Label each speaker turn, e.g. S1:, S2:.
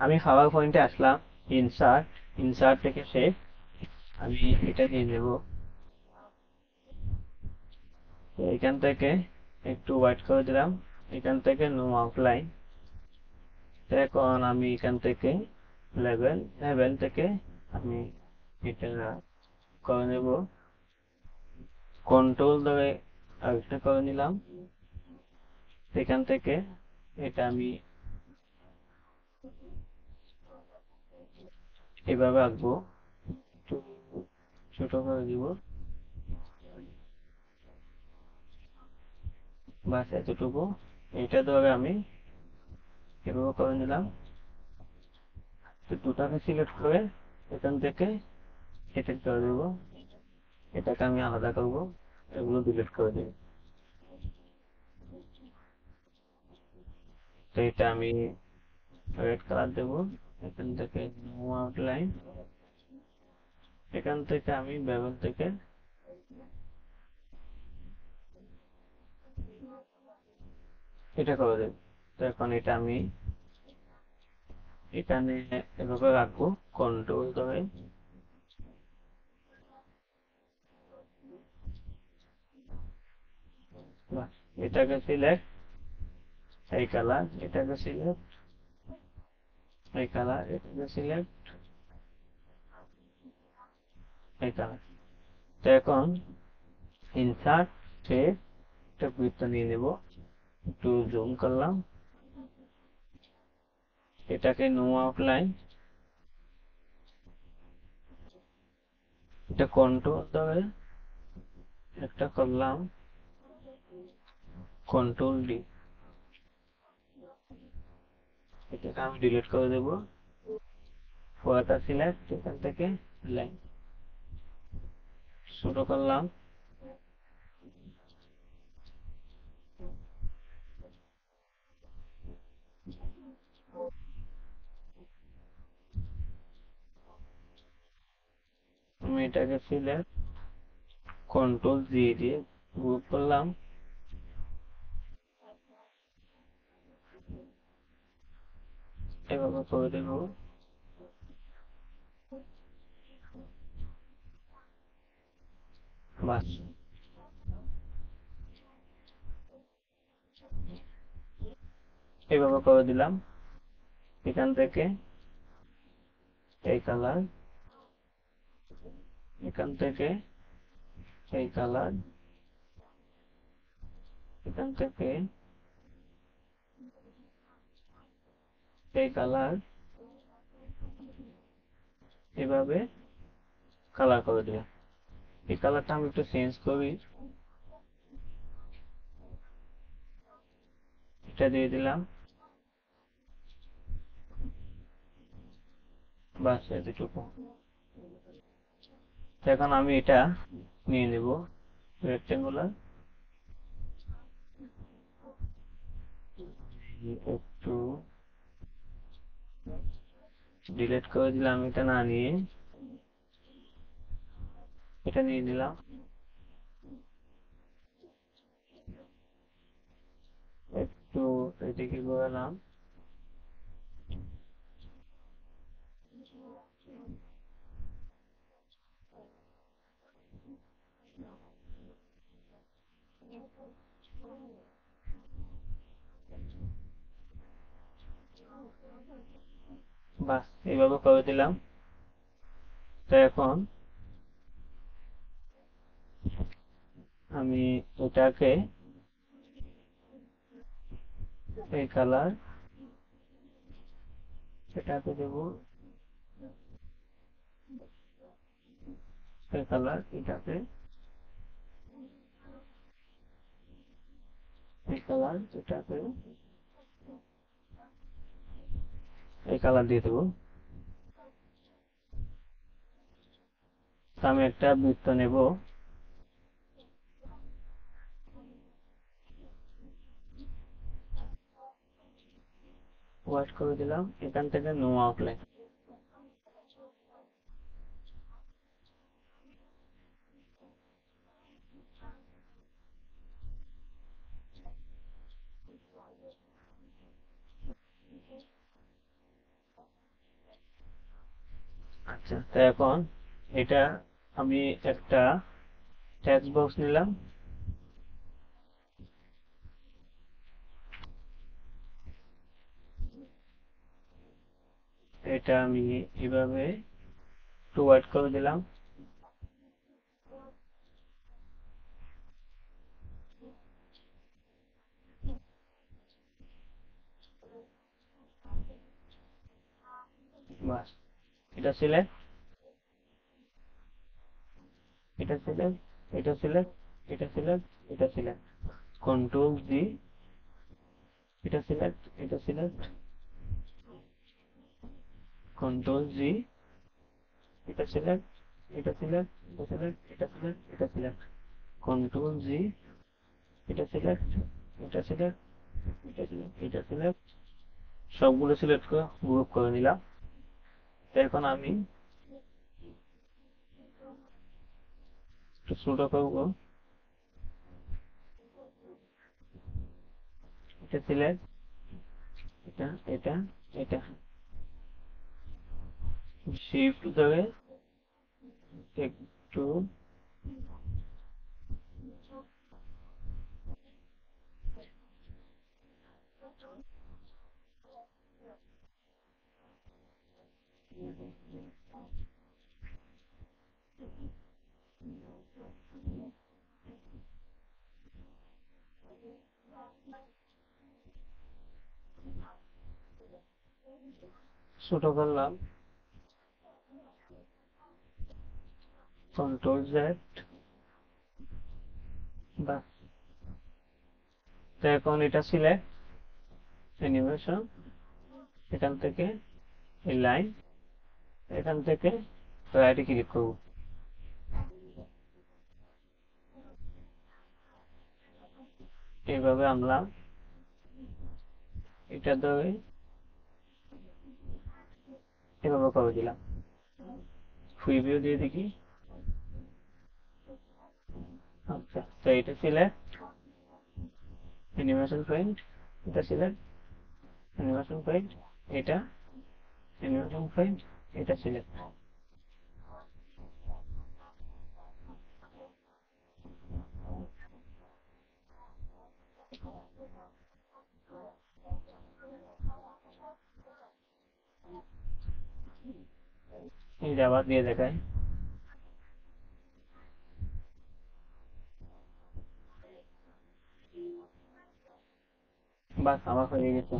S1: আমি পাওয়ার পয়েন্টে আসলাম, insert, insert থেকে শেপ, আমি এটা দিয়ে দেব। তো এখান থেকে একটু হোয়াইট করে দিলাম, এখান থেকে নো আউটলাইন। এখন আমি এখান থেকে লেভেল, লেভেল থেকে আমি এটা করে নেব, কন্ট্রোল ধরে আরেকটা করে নিলাম। এখান থেকে এটা আমি এভাবে আঁকবো, একটু ছোট করে দিব, বাস এতটুকু। এটা ধরে আমি এভাবে করে নিলাম। তো দুটাকে সিলেক্ট করে এখান থেকে এটা করে দেব, এটাকে আমি আলাদা করব, এগুলো ডিলিট করে দেব। তো এটা আমি রেড কালার দেব, এখান থেকে নো আউটলাইন, এখান থেকে আমি বেভেল থেকে এটা করে দেব। তো এখন এটা আমি এখানে এভাবে রাখবো, কন্ট্রোল ধরে। এটাকে সিলেক্ট, এই কালার, এটাকে সিলেক্ট, এই কালার, এটাকে সিলেক্ট, এই কালার। তো এখন ইনসার্ট শেপ, একটা বৃত্ত নিয়ে নেব, একটু জুম করলাম, এটাকে নো আউটলাইন, এটা কন্ট্রোল ধরে একটা করলাম, কন্ট্রোল ডি, এটাকে আমি ডিলিট করে দেব। পরেরটা সিলেক্ট, এখান থেকে লাইন ছোট করলাম, আমি এটাকে সিলেক্ট, কন্ট্রোল জি দিয়ে গ্রুপ করলাম, এভাবে করে দেব। বাস, এভাবে করে দিলাম। এখান থেকে এই কালার, এখান থেকে এই কালার, এখান থেকে এই কালার, এভাবে কালার করে দিলাম। এই কালারটা আমি একটু চেঞ্জ করি, এটা দিয়ে দিলাম। বাস এতটুকু। এখন আমি এটা নিয়ে নেব রেক্টেঙ্গুলার, একটু ডিলিট করে দিলাম, এটা না নিয়ে এটা নিয়ে নিলাম, একটু এদিকে ঘোরালাম। বাস এইভাবে করে দিলাম। তো এখন আমি এটাকে এই কালার, এটাকে দেব এই কালার, এটাকে এই কালার, এটাকে এই কালার দিয়ে দেবো। তো আমি একটা বৃত্ত নেব, হোয়াইট করে দিলাম, এখান থেকে নো আউটলাইন। আচ্ছা, তো এখন এটা আমি একটা টেক্সট বক্স নিলাম। এটা আমি এভাবে একটু হোয়াইট করে দিলাম। বাস, এটা সিলেক্ট, এটা সিলেক্ট, এটা সিলেক্ট, এটা সিলেক্ট, এটা সিলেক্ট, কন্ট্রোল জি, এটা সিলেক্ট, এটা সিলেক্ট, কন্ট্রোল জি, এটা সিলেক্ট, এটা সিলেক্ট, এটা সিলেক্ট, এটা সিলেক্ট, এটা সিলেক্ট, কন্ট্রোল জি, এটা সিলেক্ট, এটা সিলেক্ট, এটা সিলেক্ট, এটা সিলেক্ট, সবগুলো সিলেক্ট করে গ্রুপ করে নিলাম। এখন আমি একটু ছোট করবো। এটা সিলেক্ট, এটা, এটা, এটা, শিফট ধরে একটু ছোট করলাম, কন্ট্রোল জেড। বা, তো এখন এটা সিলেক্ট, অ্যানিমেশন, এখান থেকে এই লাইন, এখান থেকে রাইটে ক্লিক করব। এইভাবে আমরা এটা ধরে এভাবে করে দিলাম। প্রিভিউ দিয়ে দেখি। আচ্ছা, তো এটা সিলেক্ট, অ্যানিমেশন পয়েন্ট, এটা সিলেক্ট, অ্যানিমেশন পয়েন্ট, এটা অ্যানিমেশন পয়েন্ট, এটা সিলেক্ট। এই যে আবার দিয়ে দেখায়। বাস, আমার হয়ে গেছে।